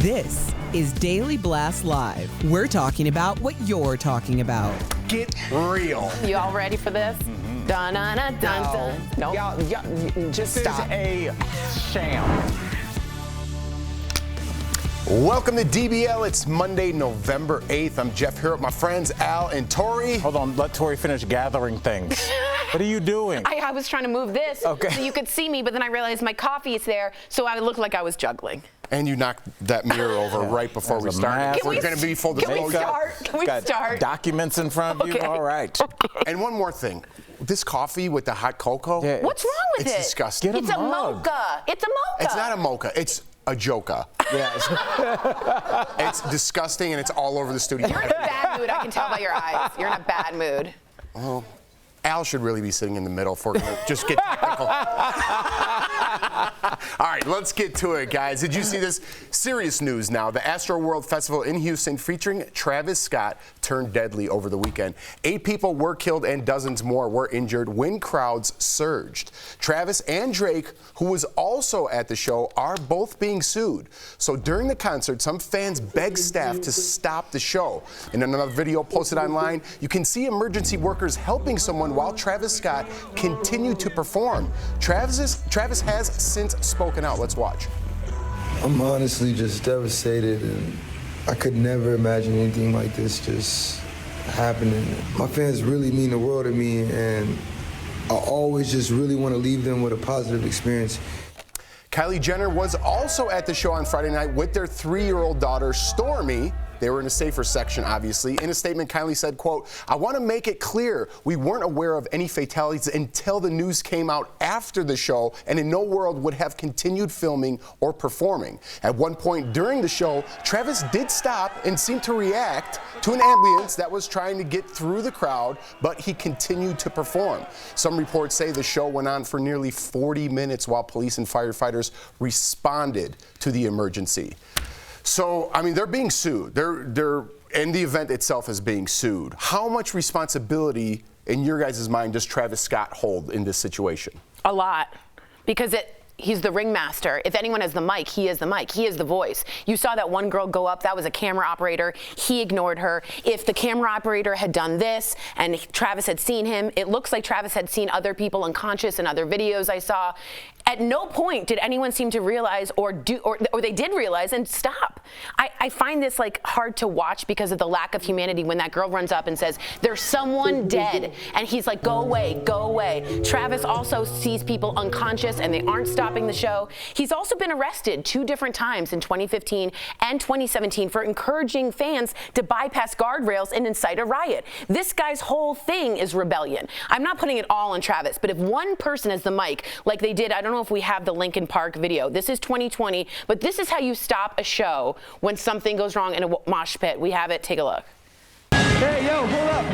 This is Daily Blast Live. We're talking about what you're talking about. Get real. You all ready for this? Dun dun dun dun. No. Nope. Y'all, just stop. This is a sham. Welcome to DBL. It's Monday, November 8th. I'm Jeff here with my friends Al and Tori. Hold on, let Tori finish gathering things. What are you doing? I was trying to move this so you could see me, but then I realized my coffee is there, so I would look like I was juggling. And you knocked that mirror over right before we started. We're going to be full disclosure. Can we start? Documents in front of you? All right. And one more thing. This coffee with the hot cocoa. Yeah, what's wrong with it? It's disgusting. It's a mocha. It's a mocha. It's not a mocha. It's a joka. Yes. It's disgusting, and it's all over the studio. You're in a bad mood. I can tell by your eyes. You're in a bad mood. Oh, Al should really be sitting in the middle for just get technical. All right, let's get to it, guys. Did you see this? Serious news now. The Astroworld Festival in Houston featuring Travis Scott turned deadly over the weekend. 8 people were killed and dozens more were injured when crowds surged. Travis and Drake, who was also at the show, are both being sued. So during the concert, some fans begged staff to stop the show. In another video posted online, you can see emergency workers helping someone while Travis Scott continued to perform. Travis has since spoken out. Let's watch. I'm honestly just devastated, and I could never imagine anything like this just happening. My fans really mean the world to me, and I always just really want to leave them with a positive experience. Kylie Jenner was also at the show on Friday night with their 3-year-old daughter, Stormy. They were in a safer section, obviously. In a statement, Kylie said, quote, "I want to make it clear we weren't aware of any fatalities until the news came out after the show, and in no world would have continued filming or performing." At one point during the show, Travis did stop and seemed to react to an ambulance that was trying to get through the crowd, but he continued to perform. Some reports say the show went on for nearly 40 minutes while police and firefighters responded to the emergency. So, I mean, they're being sued. And the event itself is being sued. How much responsibility, in your guys' mind, does Travis Scott hold in this situation? A lot, because he's the ringmaster. If anyone has the mic, he is the mic. He is the voice. You saw that one girl go up. That was a camera operator. He ignored her. If the camera operator had done this and Travis had seen him, it looks like Travis had seen other people unconscious in other videos I saw. At no point did anyone seem to realize or they did realize and stop. I find this like hard to watch because of the lack of humanity when that girl runs up and says, "There's someone dead." And he's like, "Go away, go away." Travis also sees people unconscious and they aren't stopping the show. He's also been arrested 2 different times in 2015 and 2017 for encouraging fans to bypass guardrails and incite a riot. This guy's whole thing is rebellion. I'm not putting it all on Travis, but if one person has the mic, like they did, I don't know if we have the Lincoln Park video. This is 2020, but this is how you stop a show when something goes wrong in a mosh pit. We have it. Take a look. Hey, yo, hold up.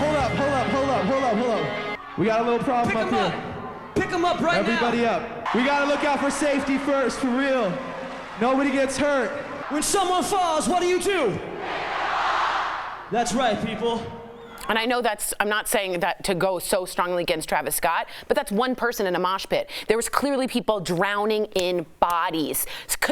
We got a little problem up here. Pick him up right Everybody now. up. We gotta look out for safety first, for real. Nobody gets hurt. When someone falls, what do? That's right, people. And I know I'm not saying that to go so strongly against Travis Scott, but that's one person in a mosh pit. There was clearly people drowning in bodies.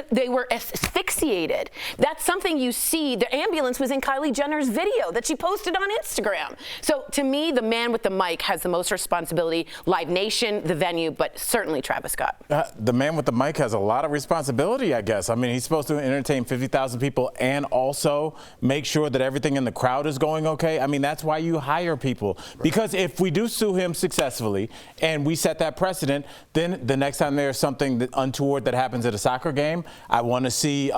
They were asphyxiated. That's something you see. The ambulance was in Kylie Jenner's video that she posted on Instagram. So to me, the man with the mic has the most responsibility. Live Nation, the venue, but certainly Travis Scott. The man with the mic has a lot of responsibility, I guess. I mean, he's supposed to entertain 50,000 people and also make sure that everything in the crowd is going okay. I mean, that's why you hire people, because if we do sue him successfully and we set that precedent, then the next time there's something untoward that happens at a soccer game, I want to see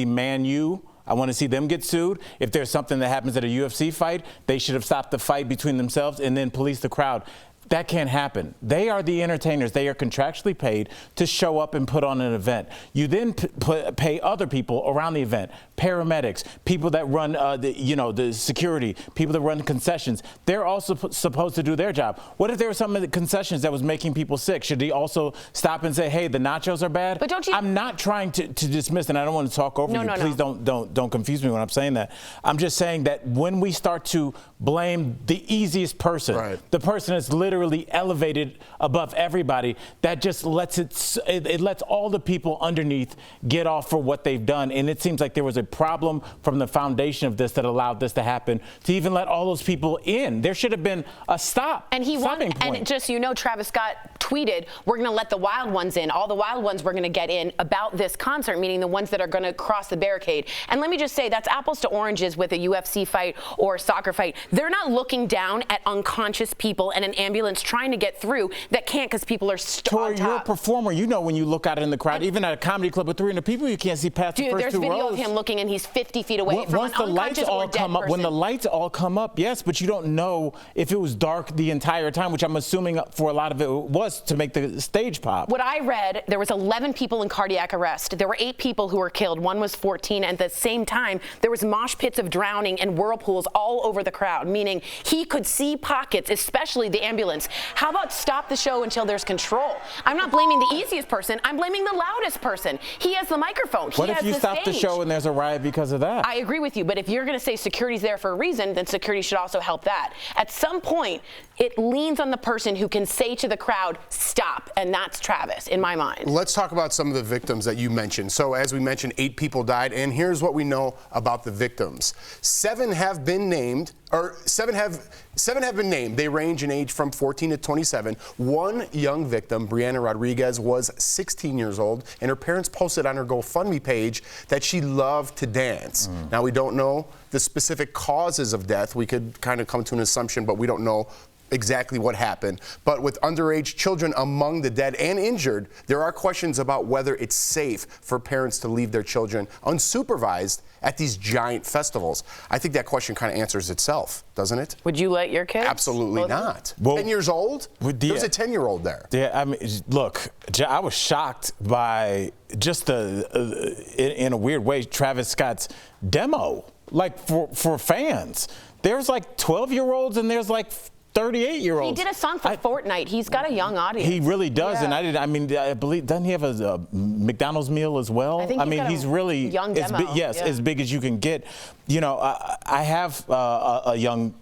Man U. I want to see them get sued. If there's something that happens at a UFC fight, they should have stopped the fight between themselves and then police the crowd. That can't happen. They are the entertainers. They are contractually paid to show up and put on an event. You then pay other people around the event, paramedics, people that run the security, people that run concessions. They're also supposed to do their job. What if there was some of the concessions that was making people sick? Should he also stop and say, "Hey, the nachos are bad"? But don't you? I'm not trying to dismiss, and I don't want to talk over you. Please don't confuse me when I'm saying that. I'm just saying that when we start to blame the easiest person, the person that's literally literally elevated above everybody, that just lets it lets all the people underneath get off for what they've done. And it seems like there was a problem from the foundation of this that allowed this to happen, to even let all those people in. There should have been a stop. And he won. And just so you know, Travis Scott tweeted, "We're going to let the wild ones in. All the wild ones we're going to get in about this concert," meaning the ones that are going to cross the barricade. And let me just say, that's apples to oranges with a UFC fight or a soccer fight. They're not looking down at unconscious people and an ambulance trying to get through that can't because people are Tori, you're a performer. You know when you look out in the crowd, even at a comedy club with 300 people, you can't see past the first 2 rows. Dude, there's video of him looking, and he's 50 feet away from an unconscious or dead person. When the lights all come up, yes, but you don't know if it was dark the entire time, which I'm assuming for a lot of it was to make the stage pop. What I read, there was 11 people in cardiac arrest. There were 8 people who were killed. One was 14. And at the same time, there was mosh pits of drowning and whirlpools all over the crowd, meaning he could see pockets, especially the ambulance. How about stop the show until there's control? I'm not blaming the easiest person. I'm blaming the loudest person. He has the microphone. What if you stop the show and there's a riot because of that? I agree with you, but if you're going to say security's there for a reason, then security should also help that. At some point, it leans on the person who can say to the crowd, stop, and that's Travis, in my mind. Let's talk about some of the victims that you mentioned. So as we mentioned, 8 people died, and here's what we know about the victims. 7 have been named, or 7 have been named. They range in age from 14 to 27. One young victim, Brianna Rodriguez, was 16 years old, and her parents posted on her GoFundMe page that she loved to dance. Now, we don't know the specific causes of death. We could kind of come to an assumption, but we don't know exactly what happened. But with underage children among the dead and injured, there are questions about whether it's safe for parents to leave their children unsupervised at these giant festivals. I think that question kind of answers itself, doesn't it? Would you let your kids? Absolutely not. Well, 10 years old? There's a 10-year-old there. Yeah, I mean, look, I was shocked by just in a weird way, Travis Scott's demo, like for fans. There's like 12-year-olds and there's like 38-year-olds. He did a song for Fortnite. He's got a young audience. He really does, yeah. And I believe, doesn't he have a McDonald's meal as well? I think he's really young demo. As big as you can get. You know, I have young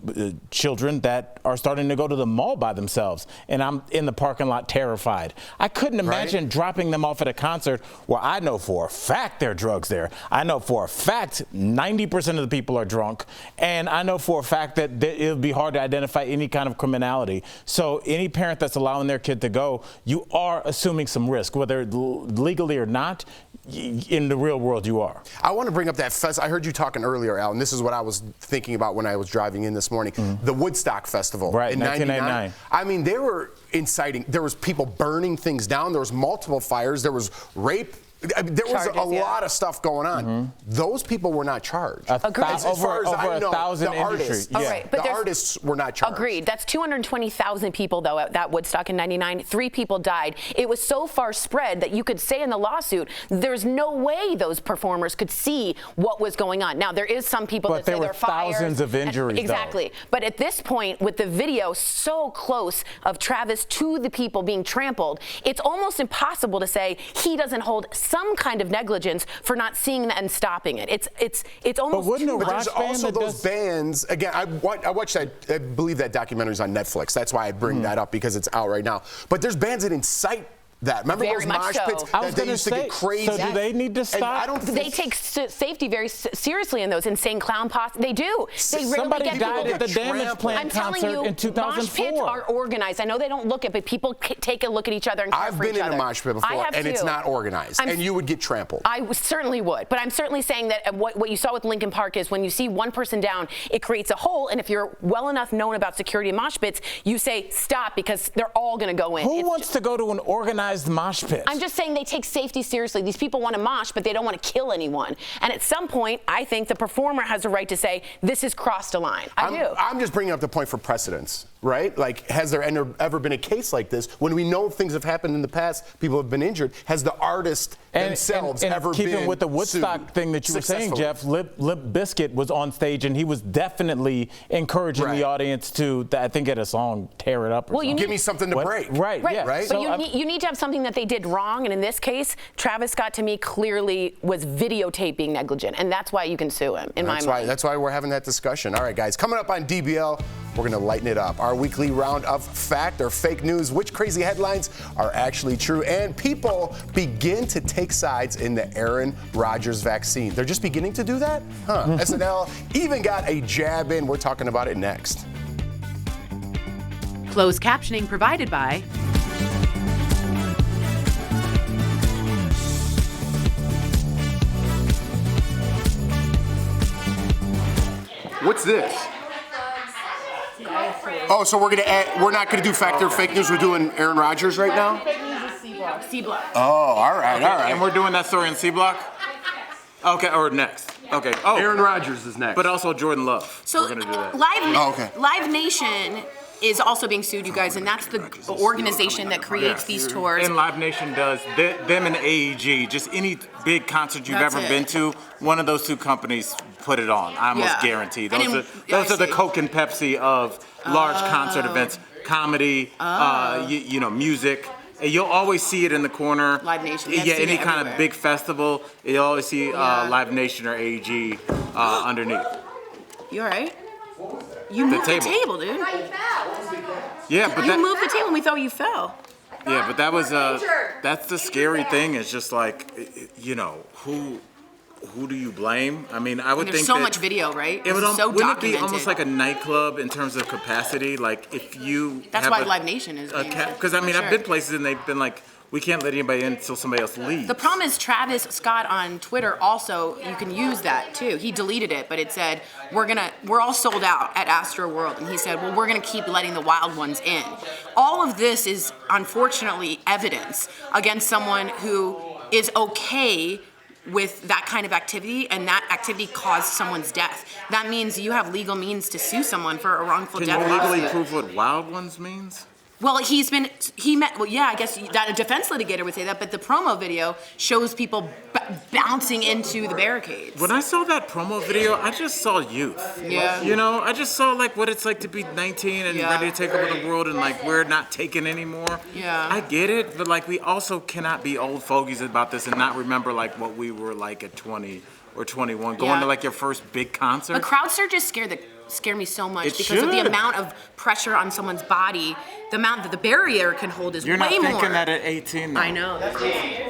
children that are starting to go to the mall by themselves, and I'm in the parking lot terrified. I couldn't imagine dropping them off at a concert where I know for a fact there are drugs there. I know for a fact 90% of the people are drunk, and I know for a fact that it would be hard to identify any kind of criminality. So any parent that's allowing their kid to go, you are assuming some risk, whether legally or not. In the real world, you are. I want to bring up that fest. I heard you talking earlier, Al, and this is what I was thinking about when I was driving in this morning. The Woodstock Festival in 1999. I mean, they were inciting. There was people burning things down. There was multiple fires. There was rape. There was a lot of stuff going on. Those people were not charged. As far as I know, 1,000 the artists, the artists were not charged. Agreed. That's 220,000 people, though, at that Woodstock in 99. 3 people died. It was so far spread that you could say in the lawsuit, there's no way those performers could see what was going on. Now, there is some people that say there were thousands of injuries, exactly. But at this point, with the video so close of Travis to the people being trampled, it's almost impossible to say he doesn't hold some kind of negligence for not seeing that and stopping it. It's almost. But wouldn't a rock there's also those bands. Again, I watched that. I believe that documentary's on Netflix. That's why I bring that up, because it's out right now. But there's bands that incite that. Remember those mosh pits that they used to get crazy? So do they need to stop? They take safety very seriously in those insane clown posse. They do. They Somebody get died at the Damage Plan concert in 2004. Mosh pits are organized. I know they don't look at, but people take a look at each other and care for each other. I've been in a mosh pit before, and it's not organized, and you would get trampled. I certainly would, but I'm certainly saying that what you saw with Linkin Park is when you see one person down, it creates a hole, and if you're well enough known about security in mosh pits, you say stop because they're all going to go in. Who wants to go to an organized mosh pit? I'm just saying they take safety seriously. These people want to mosh, but they don't want to kill anyone. And at some point, I think the performer has a right to say, this has crossed a line. I do. I'm just bringing up the point for precedence, right? Like, has there ever been a case like this? When we know things have happened in the past, people have been injured, has the artist themselves ever been keeping with the Woodstock thing that you were saying, Jeff, Limp Bizkit was on stage, and he was definitely encouraging the audience to, I think, at a song, tear it up or something. Give me something to break. Right. But so you need to have something that they did wrong, and in this case, Travis Scott, to me, clearly was videotaping negligent, and that's why you can sue him, in my mind. That's why we're having that discussion. All right, guys, coming up on DBL, we're going to lighten it up. Our weekly round of fact or fake news. Which crazy headlines are actually true? And people begin to take sides in the Aaron Rodgers vaccine. They're just beginning to do that? Huh. SNL even got a jab in. We're talking about it next. Closed captioning provided by What's this? Oh, so we're not gonna do fact or fake news. We're doing Aaron Rodgers right now. Fake news is C block. C block. Oh, all right, Okay, all right. And we're doing that story in C block? Okay, or next. Okay. Oh, Aaron Rodgers is next. but also Jordan Love. So we're gonna do that. Live Nation is also being sued, you guys, and that's the organization that creates these tours. And Live Nation does. Them and AEG, just any big concert you've That's ever it. been to, one of those two companies put it on. I almost guarantee. Those are the Coke and Pepsi of large concert events, comedy, music. And you'll always see it in the corner. Live Nation. Yeah, I've seen any it kind everywhere. of big festival, you'll always see Live Nation or AEG underneath. You all right? You moved the table, dude. Yeah, but You moved the table and we thought you fell. Yeah, but that was that's the scary thing. It's just like, who do you blame? I mean, I would There's think so that much video, right? It would It's so wouldn't documented. it be almost like a nightclub in terms of capacity? Like if you That's have why Live Nation is being sued, because I mean for I've sure. been places and they've been like, we can't let anybody in until somebody else leaves. The problem is Travis Scott on Twitter also, you can use that too. He deleted it, but it said, we're all sold out at Astroworld. And he said, well, we're gonna keep letting the wild ones in. All of this is unfortunately evidence against someone who is okay with that kind of activity, and that activity caused someone's death. That means you have legal means to sue someone for a wrongful Can death. you legally lawsuit. prove what wild ones means? Well, I guess that a defense litigator would say that, but the promo video shows people bouncing into the barricades. When I saw that promo video, I just saw youth. Yeah. I just saw like what it's like to be 19 and ready to take over the world and like we're not taken anymore. Yeah. I get it, but like we also cannot be old fogies about this and not remember like what we were like at 20 or 21, going to like your first big concert. But crowd surges scare me so much It because of the should. amount of pressure on someone's body, the amount that the barrier can hold is You're way not more. thinking that at 18 though. I know. That's crazy.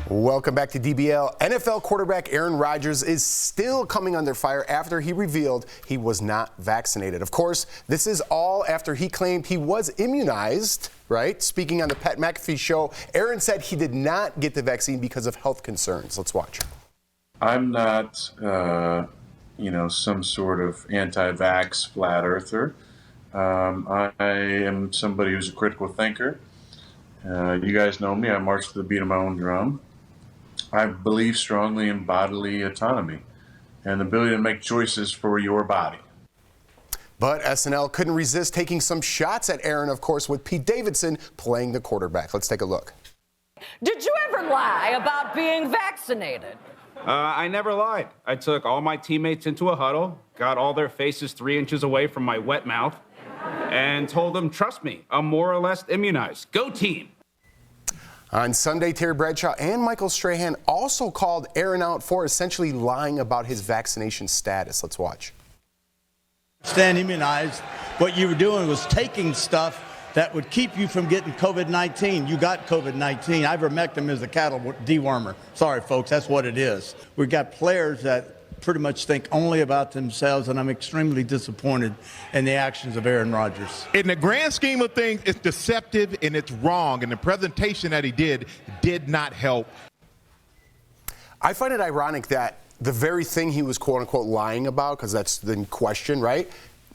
Welcome back to DBL. NFL quarterback Aaron Rodgers is still coming under fire after he revealed he was not vaccinated. Of course, this is all after he claimed he was immunized, right? Speaking on the Pat McAfee show, Aaron said he did not get the vaccine because of health concerns. Let's watch. I'm not, some sort of anti-vax flat earther. I am somebody who's a critical thinker. You guys know me. I march to the beat of my own drum. I believe strongly in bodily autonomy and the ability to make choices for your body. But SNL couldn't resist taking some shots at Aaron, of course, with Pete Davidson playing the quarterback. Let's take a look. Did you ever lie about being vaccinated? I never lied. I took all my teammates into a huddle, got all their faces 3 inches away from my wet mouth, and told them, trust me, I'm more or less immunized. Go team. On Sunday, Terry Bradshaw and Michael Strahan also called Aaron out for essentially lying about his vaccination status. Let's watch. Stand immunized. What you were doing was taking stuff that would keep you from getting COVID-19. You got COVID-19. Ivermectin is a cattle dewormer. Sorry, folks, that's what it is. We've got players that pretty much think only about themselves, and I'm extremely disappointed in the actions of Aaron Rodgers. In the grand scheme of things, it's deceptive and it's wrong, and the presentation that he did not help. I find it ironic that the very thing he was quote-unquote lying about, because that's the question, right?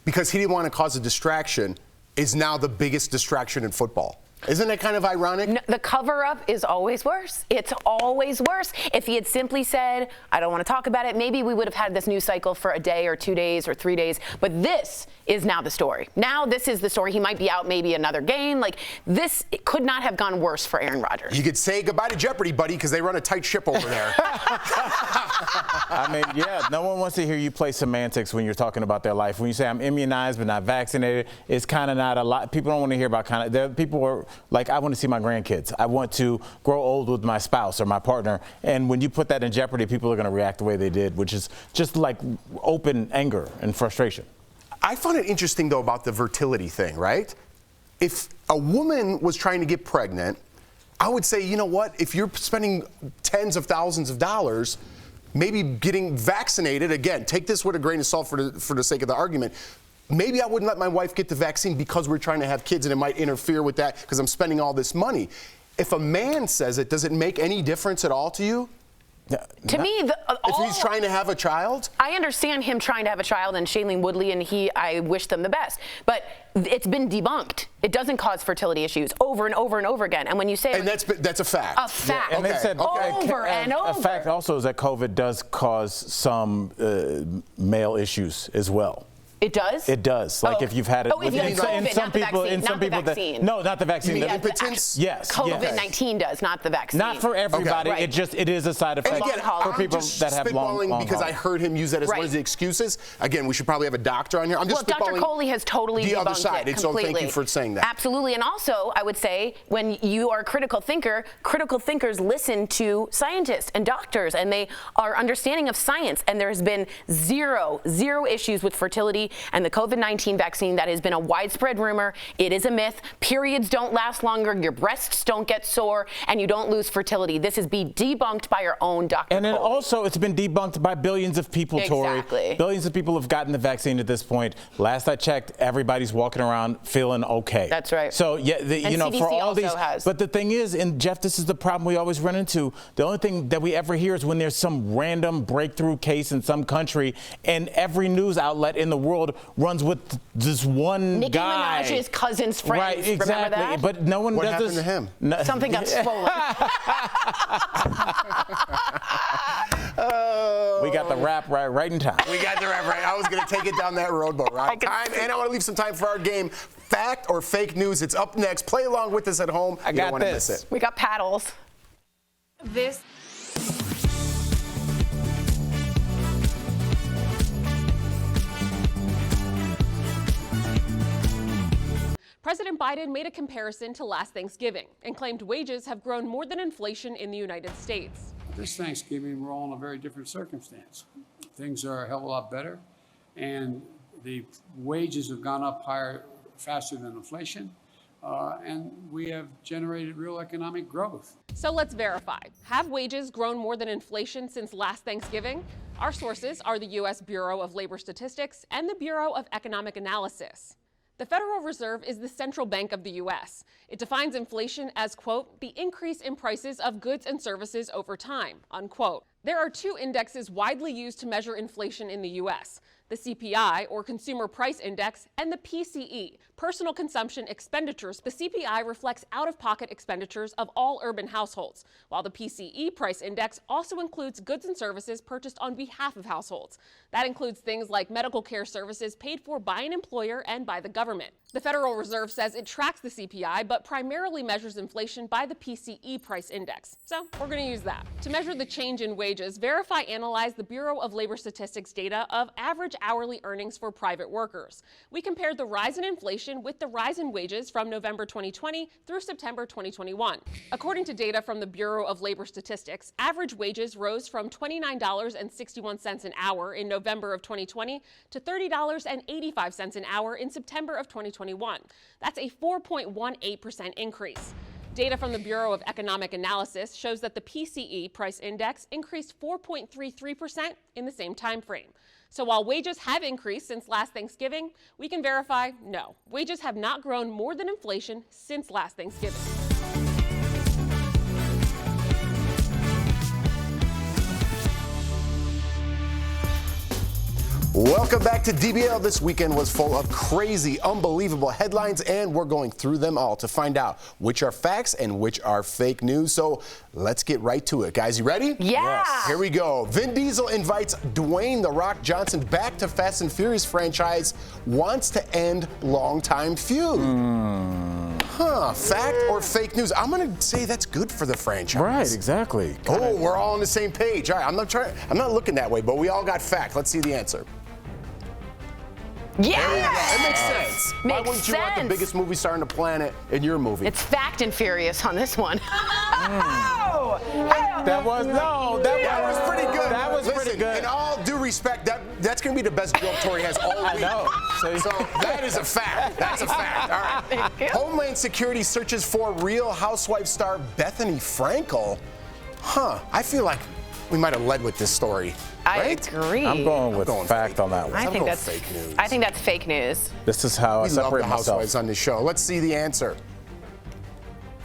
Because he didn't want to cause a distraction, is now the biggest distraction in football. Isn't that kind of ironic? No, the cover-up is always worse. It's always worse. If he had simply said, I don't want to talk about it, maybe we would have had this news cycle for a day or 2 days or 3 days. But this is now the story. Now this is the story. He might be out maybe another game. Like, this could not have gone worse for Aaron Rodgers. You could say goodbye to Jeopardy, buddy, because they run a tight ship over there. I mean, yeah, no one wants to hear you play semantics when you're talking about their life. When you say I'm immunized but not vaccinated, it's kind of not a lot. People don't want to hear about people are like, I want to see my grandkids. I want to grow old with my spouse or my partner. And when you put that in jeopardy, people are going to react the way they did, which is just like open anger and frustration. I found it interesting, though, about the fertility thing, right? If a woman was trying to get pregnant, I would say, you know what? If you're spending tens of thousands of dollars, maybe getting vaccinated, again, take this with a grain of salt for the sake of the argument. Maybe I wouldn't let my wife get the vaccine because we're trying to have kids and it might interfere with that because I'm spending all this money. If a man says it, does it make any difference at all to you? To me, if he's trying to have a child? I understand him trying to have a child, and Shailene Woodley and I wish them the best. But it's been debunked. It doesn't cause fertility issues over and over and over again. And when you say... And that's a fact. A fact. Yeah, and they said over and over. A fact also is that COVID does cause some male issues as well. It does? It does. Like if you've had it. Oh, if you had COVID, not the vaccine. Not the vaccine. No, not the vaccine. You mean impotence? Yes. COVID-19 does, not the vaccine. Not for everybody. Okay. It is a side effect for people that have long because I heard him use that as one of the excuses. Again, we should probably have a doctor on here. I'm just Dr. Coley has totally the other debunked side. it So completely. thank you for saying that. Absolutely. And also, I would say, when you are a critical thinker, critical thinkers listen to scientists and doctors, and they are understanding of science. And there has been zero issues with fertility and the COVID-19 vaccine. That has been a widespread rumor. It is a myth. Periods don't last longer. Your breasts don't get sore, and you don't lose fertility. This is being debunked by your own doctor. And then also, it's been debunked by billions of people, Tori. Exactly. Billions of people have gotten the vaccine at this point. Last I checked, everybody's walking around feeling okay. That's right. So, yeah, and you know, CDC for all also these. has. But the thing is, and Jeff, this is the problem we always run into. The only thing that we ever hear is when there's some random breakthrough case in some country, and every news outlet in the world runs with this one Nicki guy. Nicki Minaj's cousin's friends. Right, exactly. Remember that? But no one what does happened this. to him? No. Something got swollen. We got the rap right in time. We got the rap right. I was going to take it down that road, but right time. And I want to leave some time for our game. Fact or fake news? It's up next. Play along with us at home. I You got don't want to this. miss it. We got paddles. This. President Biden made a comparison to last Thanksgiving and claimed wages have grown more than inflation in the United States. This Thanksgiving, we're all in a very different circumstance. Things are a hell of a lot better, and the wages have gone up higher, faster than inflation, and we have generated real economic growth. So let's verify. Have wages grown more than inflation since last Thanksgiving? Our sources are the U.S. Bureau of Labor Statistics and the Bureau of Economic Analysis. The Federal Reserve is the central bank of the U.S. It defines inflation as, quote, the increase in prices of goods and services over time, unquote. There are two indexes widely used to measure inflation in the U.S., the CPI, or Consumer Price Index, and the PCE, Personal Consumption Expenditures. The CPI reflects out-of-pocket expenditures of all urban households, while the PCE Price Index also includes goods and services purchased on behalf of households. That includes things like medical care services paid for by an employer and by the government. The Federal Reserve says it tracks the CPI, but primarily measures inflation by the PCE Price Index. So we're going to use that. To measure the change in wages, Verify analyzed the Bureau of Labor Statistics data of average hourly earnings for private workers. We compared the rise in inflation with the rise in wages from November 2020 through September 2021. According to data from the Bureau of Labor Statistics, average wages rose from $29.61 an hour in November of 2020 to $30.85 an hour in September of 2021. That's a 4.18% increase. Data from the Bureau of Economic Analysis shows that the PCE price index increased 4.33% in the same time frame. So while wages have increased since last Thanksgiving, we can verify, no, wages have not grown more than inflation since last Thanksgiving. Welcome back to DBL. This weekend was full of crazy, unbelievable headlines, and we're going through them all to find out which are facts and which are fake news. So let's get right to it. Guys, you ready? Yeah. Yes. Here we go. Vin Diesel invites Dwayne "The Rock" Johnson back to Fast and Furious franchise, wants to end longtime feud. Fact or fake news? I'm going to say that's good for the franchise. Right, exactly. Oh, we're all on the same page. All right, I'm not looking that way, but we all got fact. Let's see the answer. Yeah, there you go. It makes sense. Why wouldn't you want the biggest movie star on the planet in your movie? It's fact and furious on this one. That was pretty good. That was pretty good. In all due respect, that's going to be the best joke Tori has all week. I know. So that is a fact. That's a fact. All right. Homeland Security searches for Real Housewife star Bethany Frankel. I feel like we might have led with this story. Right? I agree. I'm going with fact on that one. I think that's fake news. I think that's fake news. This is how I We love separate the myself. housewives on this show. Let's see the answer.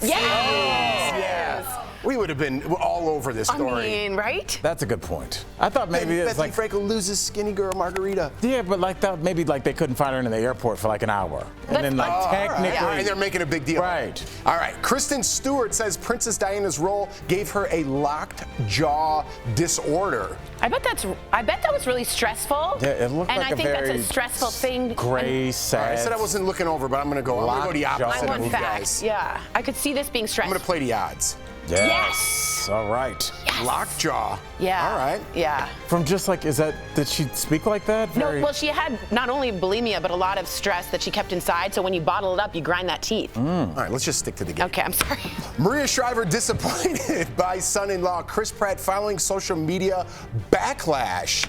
Yes. We would have been all over this story. I mean, right? That's a good point. I thought maybe it's Bethany like Frankel loses skinny girl Margarita. Yeah, but like that, maybe like they couldn't find her in the airport for like an hour, and then like technically, and they're making a big deal. Right. All right. Kristen Stewart says Princess Diana's role gave her a locked jaw disorder. I bet that was really stressful. Yeah, it looked and like I think very that's a stressful thing. gray, sad. All right, I said I wasn't looking over, but I'm going to go the opposite. I want of you facts. guys. Yeah, I could see this being stressful. I'm going to play the odds. Yes. All right. Yes. Lockjaw. Yeah. All right. Yeah. From just like, did she speak like that? No, well, she had not only bulimia, but a lot of stress that she kept inside. So when you bottle it up, you grind that teeth. All right, let's just stick to the game. Okay, I'm sorry. Maria Shriver disappointed by son-in-law Chris Pratt following social media backlash.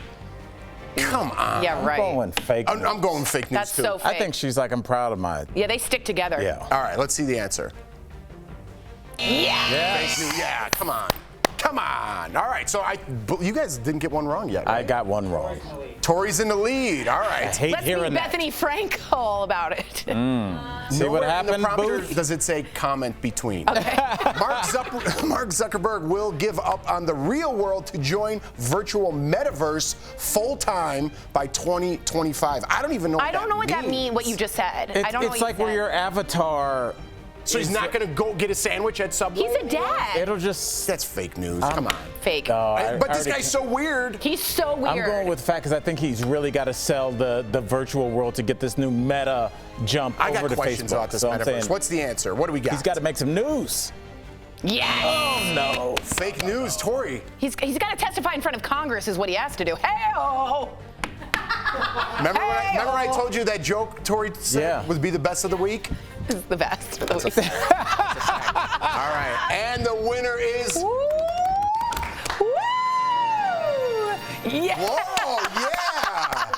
Come on. Yeah, right. I'm going fake news. I'm going fake news That's too. so fake. I think she's like, I'm proud of my. Yeah, they stick together. Yeah. All right, let's see the answer. Yeah. Fake news. Yeah, come on. Come on. All right, so you guys didn't get one wrong yet, right? I got one wrong. Tori's in the lead. All right. I hate Let's hearing be that. Bethany Frankel about it. See what Nowhere happened, in the prompter Booth? does it say comment between. Okay. Mark Zuckerberg will give up on the real world to join virtual metaverse full time by 2025. I don't even know what that means. I don't know what that means, what you just said. I don't know It's what like you where said. your avatar. So he's not going to go get a sandwich at Subway? He's a dad. It'll just. That's fake news. Come on. Fake. But this guy's so weird. He's so weird. I'm going with fact because I think he's really got to sell the virtual world to get this new meta jump I over got to questions Facebook. about this So I'm metaverse. saying What's the answer? What do we got? he's got to make some news. Yes. Oh no. Fake news, Tori. He's got to testify in front of Congress is what he has to do. Hey-oh. Remember when I told you that joke Tori said would be the best of the week? This is the best of the week. All right. And the winner is. Woo! Yeah. Whoa, yeah.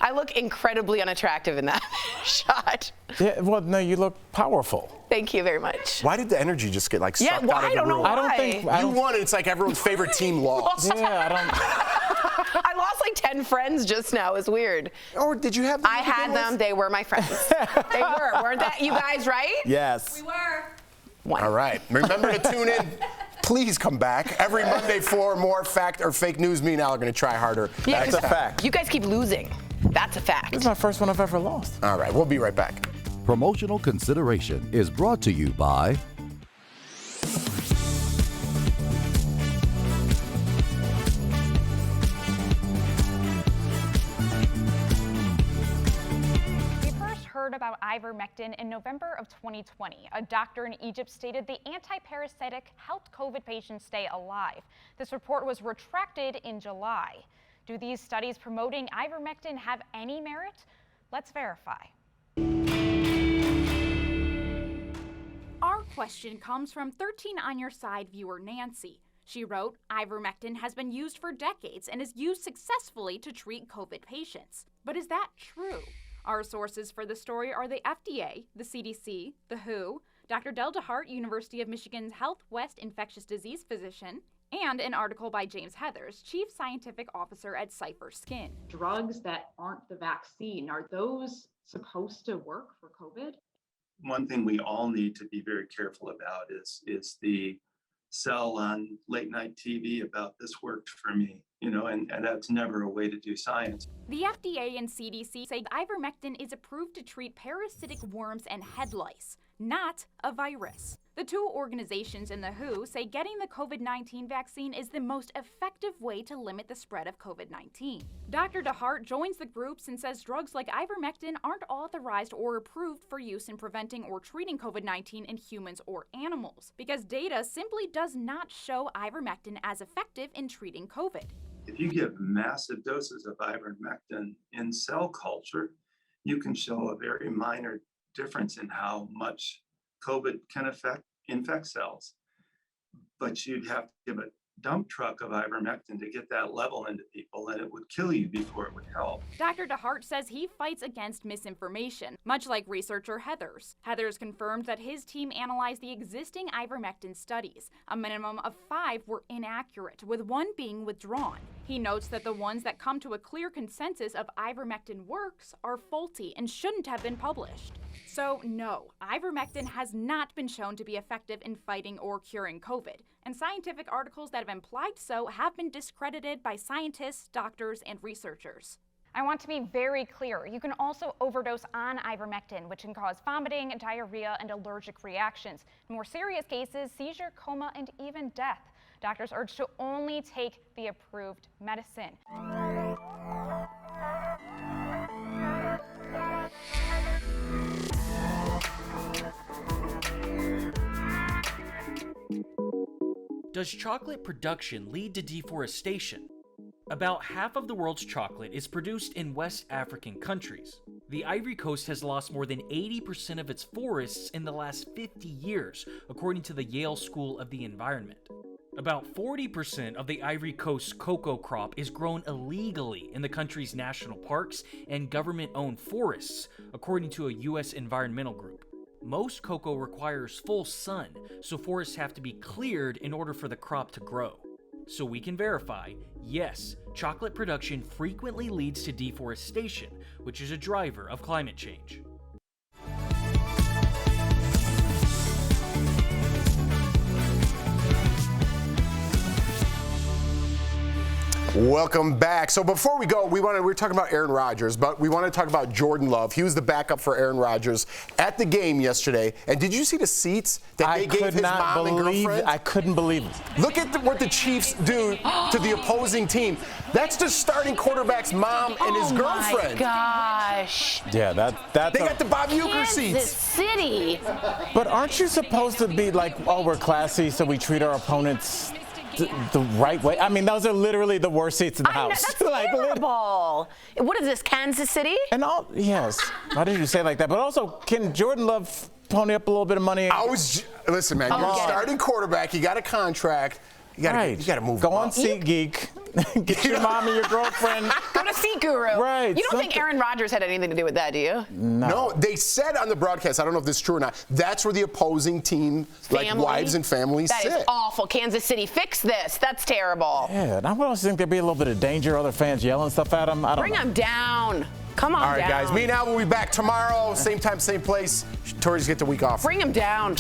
I look incredibly unattractive in that shot. Yeah. Well, no, you look powerful. Thank you very much. Why did the energy just get like Yeah, sucked well, out of I don't the know room? why. I don't think You won. It's like everyone's favorite team lost. Yeah, I don't. I lost like 10 friends just now. It's weird. Or did you have them? I had them. They were my friends. They weren't that you guys, right? Yes. We were. All right. Remember to tune in. Please come back every Monday for more fact or fake news. Me and Al are going to try harder. Yeah, That's a fact. You guys keep losing. That's a fact. This is my first one I've ever lost. All right. We'll be right back. Promotional consideration is brought to you by heard about ivermectin in November of 2020. A doctor in Egypt stated the antiparasitic helped COVID patients stay alive. This report was retracted in July. Do these studies promoting ivermectin have any merit? Let's verify. Our question comes from 13 On Your Side viewer Nancy. She wrote, ivermectin has been used for decades and is used successfully to treat COVID patients. But is that true? Our sources for the story are the FDA, the CDC, the WHO, Dr. Del DeHart, University of Michigan's Health West infectious disease physician, and an article by James Heathers, Chief Scientific Officer at Cypher Skin. Drugs that aren't the vaccine, are those supposed to work for COVID? One thing we all need to be very careful about is the sell on late night TV about this worked for me, and that's never a way to do science. The FDA and CDC say ivermectin is approved to treat parasitic worms and head lice, not a virus. The two organizations and the WHO say getting the COVID-19 vaccine is the most effective way to limit the spread of COVID-19. Dr. DeHart joins the groups and says drugs like ivermectin aren't authorized or approved for use in preventing or treating COVID-19 in humans or animals, because data simply does not show ivermectin as effective in treating COVID. If you give massive doses of ivermectin in cell culture, you can show a very minor difference in how much COVID can infect cells. But you'd have to give a dump truck of ivermectin to get that level into people, and it would kill you before it would help. Dr. DeHart says he fights against misinformation, much like researcher Heathers. Heathers confirmed that his team analyzed the existing ivermectin studies. A minimum of 5 were inaccurate, with 1 being withdrawn. He notes that the ones that come to a clear consensus of ivermectin works are faulty and shouldn't have been published. So no, ivermectin has not been shown to be effective in fighting or curing COVID, and scientific articles that have implied so have been discredited by scientists, doctors, and researchers. I want to be very clear. You can also overdose on ivermectin, which can cause vomiting, diarrhea, and allergic reactions. In more serious cases, seizure, coma, and even death. Doctors urge to only take the approved medicine. Does chocolate production lead to deforestation? About half of the world's chocolate is produced in West African countries. The Ivory Coast has lost more than 80% of its forests in the last 50 years, according to the Yale School of the Environment. About 40% of the Ivory Coast's cocoa crop is grown illegally in the country's national parks and government-owned forests, according to a U.S. environmental group. Most cocoa requires full sun, so forests have to be cleared in order for the crop to grow. So we can verify, yes, chocolate production frequently leads to deforestation, which is a driver of climate change. Welcome back. So before we go, we were talking about Aaron Rodgers, but we want to talk about Jordan Love. He was the backup for Aaron Rodgers at the game yesterday. And did you see the seats that they gave his mom and girlfriend? I couldn't believe it. Look at what the Chiefs do to the opposing team. That's the starting quarterback's mom and his girlfriend. Oh my gosh. Yeah, that's. They got the Bob Uecker seats. Kansas City. But aren't you supposed to be like, oh, we're classy, so we treat our opponents the right way? I mean, those are literally the worst seats in the house. That's terrible. What is this, Kansas City? And all, yes. Why did you say it like that? But also, can Jordan Love pony up a little bit of money? Listen, man, you're a starting quarterback. You got a contract. You got to move. Go on SeatGeek. Get your mom and your girlfriend. Go to Seat Guru. Right. You don't think Aaron Rodgers had anything to do with that, do you? No, they said on the broadcast, I don't know if this is true or not, that's where the opposing team, like wives and families sit. That is awful. Kansas City, fix this. That's terrible. Yeah, and I would also think there'd be a little bit of danger, other fans yelling stuff at them. I don't know. Bring them down. Come on, all right, down. guys. Me and Al will be back tomorrow, same time, same place. Tori's get the week off. Bring them down.